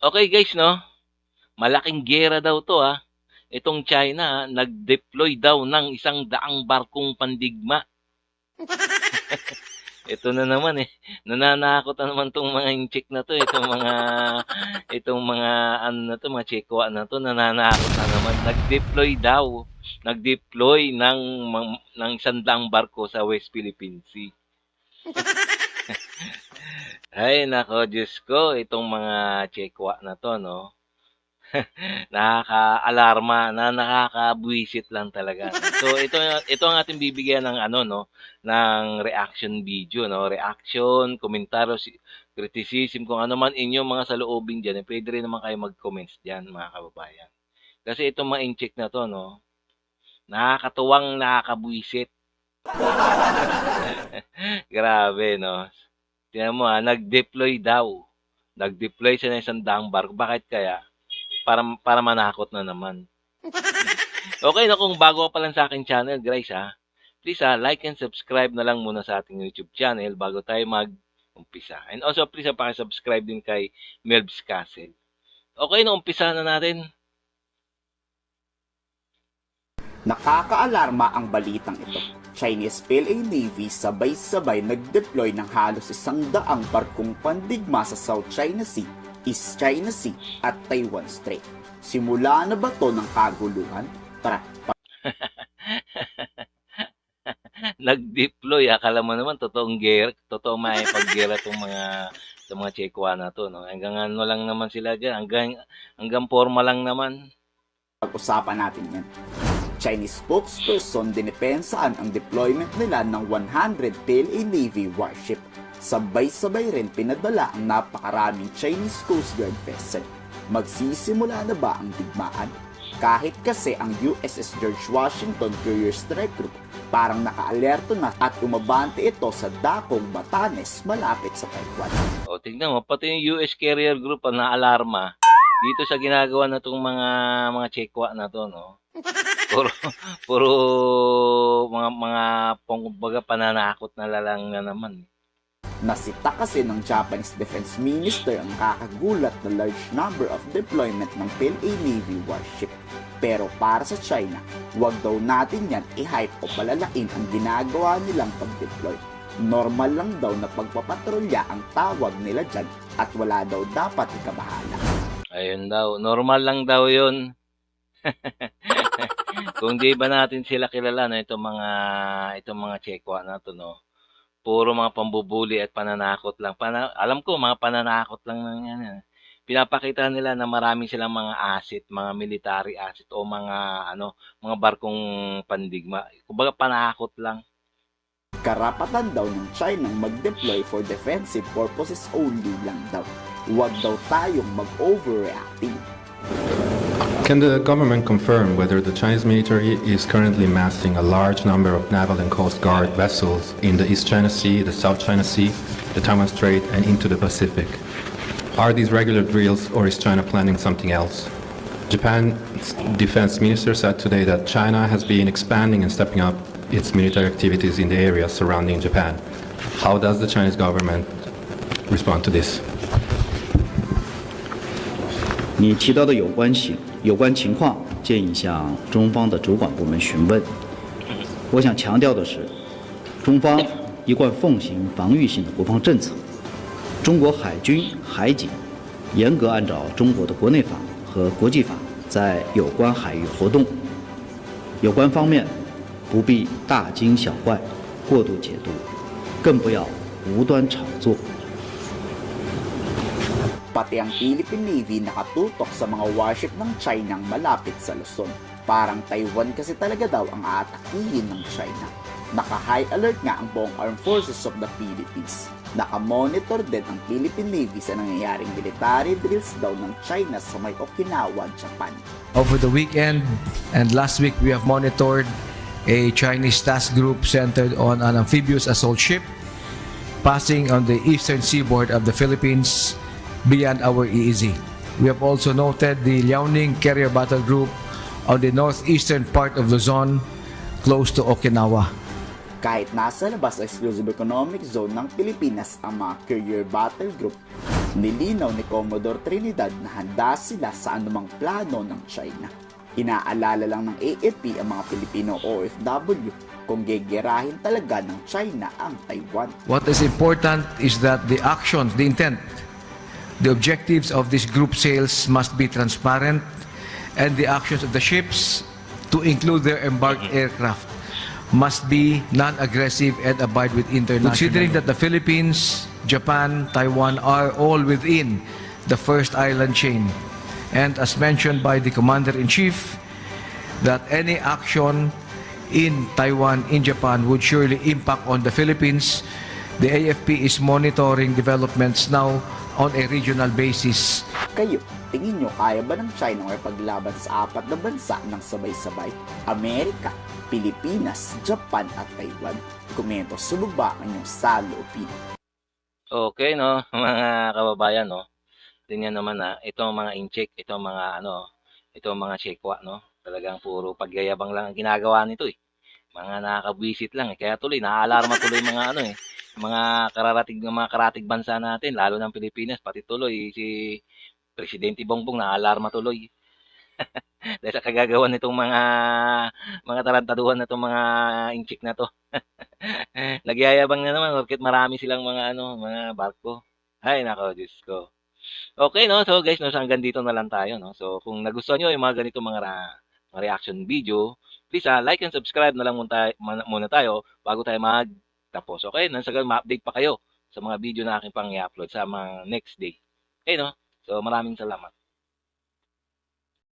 Okay guys 'no, malaking giyera daw 'to, Itong China, nag-deploy daw ng 100 barkong pandigma. Ito na naman, nananakot na naman 'tong mga inchik na 'to, itong mga ano na 'to, mga Chekwa na 'to, nananakot na naman. Nag-deploy ng 100 barko sa West Philippine Sea. Ay naku, Diyos ko, itong mga Chekwa na 'to 'no, nakaka-alarma na nakakabwisit lang talaga. So ito ang ating bibigyan ng ano 'no, ng reaction video 'no, reaction, komentaryo, criticism, kung ano man inyong mga saloobin diyan, puwede rin naman kayo mag-comments diyan mga kababayan. Kasi itong mga incheck na 'to 'no, nakakatuwang nakakabwisit. Grabe 'no. Tingnan mo, nag-deploy daw. Nag-deploy siya ng 100 barko, bakit kaya? Para manakot na naman. Okay na, kung bago ka pa lang sa aking channel guys please like and subscribe na lang muna sa ating YouTube channel bago tayo mag-umpisa. And also please paki-subscribe din kay Melbs Castle. Okay na, umpisa na natin. Nakakaalarma ang balitang ito. Chinese PLA Navy sabay-sabay nag-deploy ng halos 100 barkong pandigma sa South China Sea, East China Sea at Taiwan Strait. Simula na ba to ng kaguluhan? Tara, Nag-deploy, akala mo naman totoong may paggera tong mga Chekwa na to, no? Hanggang ano lang naman sila diyan, hanggang forma lang naman. pag-usapan natin yan. Chinese spokesperson dinepensaan ang deployment nila ng 100 PLA Navy warship. Sabay-sabay rin pinadala ang napakaraming Chinese Coast Guard vessel. Magsisimula na ba ang digmaan? Kahit kasi ang USS George Washington Carrier Strike Group parang nakaalerto na at umabante ito sa dakong Batanes malapit sa Taiwan. O tingnan mo, pati yung US Carrier Group ang naalarma dito sa ginagawa na itong mga Chekwa na to, no? Puro mga kumbaga pananakot na lang na naman. Nasita kasi ng Japanese Defense Minister ang kakagulat na large number of deployment ng PLA Navy warship. Pero para sa China, huwag daw natin yan i-hype o palalain ang ginagawa nilang pag-deploy. Normal lang daw na pagpapatrolya ang tawag nila dyan at wala daw dapat ikabahala. Ayun daw, normal lang daw yun. Kung di ba natin sila kilala na itong mga Chekwa na to, no? Puro mga pambubuli at pananakot lang. Alam ko, mga pananakot lang ng yan. Pinapakita nila na marami silang mga asset, mga military asset o mga barkong pandigma. Kumbaga panakot lang. Karapatan daw ng China mag-deploy for defensive purposes only lang daw. Huwag daw tayong mag-overreacting. Can the government confirm whether the Chinese military is currently massing a large number of naval and coast guard vessels in the East China Sea, the South China Sea, the Taiwan Strait, and into the Pacific? Are these regular drills, or is China planning something else? Japan's defense minister said today that China has been expanding and stepping up its military activities in the areas surrounding Japan. How does the Chinese government respond to this? 你提到的有关情况，建议向中方的主管部门询问。我想强调的是，中方一贯奉行防御性的国防政策，中国海军海警严格按照中国的国内法和国际法在有关海域活动，有关方面不必大惊小怪、过度解读，更不要无端炒作。 Pati ang Philippine Navy nakatutok sa mga warship ng China malapit sa Luzon. Parang Taiwan kasi talaga daw ang aatakihin ng China. Naka-high alert nga ang buong Armed Forces of the Philippines. Naka-monitor din ang Philippine Navy sa nangyayaring military drills daw ng China sa may Okinawa, Japan. Over the weekend and last week, we have monitored a Chinese task group centered on an amphibious assault ship passing on the eastern seaboard of the Philippines beyond our EEZ. We have also noted the Liaoning Carrier Battle Group on the northeastern part of Luzon, close to Okinawa. Kahit nasa labas sa exclusive economic zone ng Pilipinas ang mga Carrier Battle Group, Nilinaw ni Commodore Trinidad na handa sila sa anumang plano ng China. Inaalala lang ng AFP ang mga Pilipino OFW kung gegerahin talaga ng China ang Taiwan. What is important is that the actions, the intent, the objectives of these group sales must be transparent, and the actions of the ships, to include their embarked aircraft, must be non-aggressive and abide with international. Considering that the Philippines, Japan, Taiwan are all within the first island chain, and as mentioned by the Commander-in-Chief, that any action in Taiwan, in Japan would surely impact on the Philippines. The AFP is monitoring developments now on a regional basis. Kayo, tingin nyo kaya ba ng China ay paglaban sa 4 na bansa ng sabay-sabay? Amerika, Pilipinas, Japan at Taiwan. Komento sa baba ang inyong saloobin. Okay, no, mga kababayan, no. Tingnan naman itong mga incheck, itong mga itong mga chekwa, no. Talagang puro pagyayabang lang ang ginagawa nito eh. Mga nakakabwisit lang eh. Kaya tuloy, naaalarma tuloy mga mga karatig bansa natin, lalo ng Pilipinas, pati tuloy si Presidente Bongbong naaalarma tuloy. Dahil sa kagagawan nitong mga tarantaduhan na itong mga inchik na to. Nagyayabang na naman bakit marami silang mga barko. Ay nako, Diyos ko. Okay, no? So guys, no, so hanggang dito na lang tayo, no? So kung nagustuhan nyo yung mga ganito mga reaction video, please like and subscribe na lang muna tayo bago tayo magtapos. Okay? Nang sagal ma-update pa kayo sa mga video na aking pang i-upload sa mga next day. Okay, no? So maraming salamat.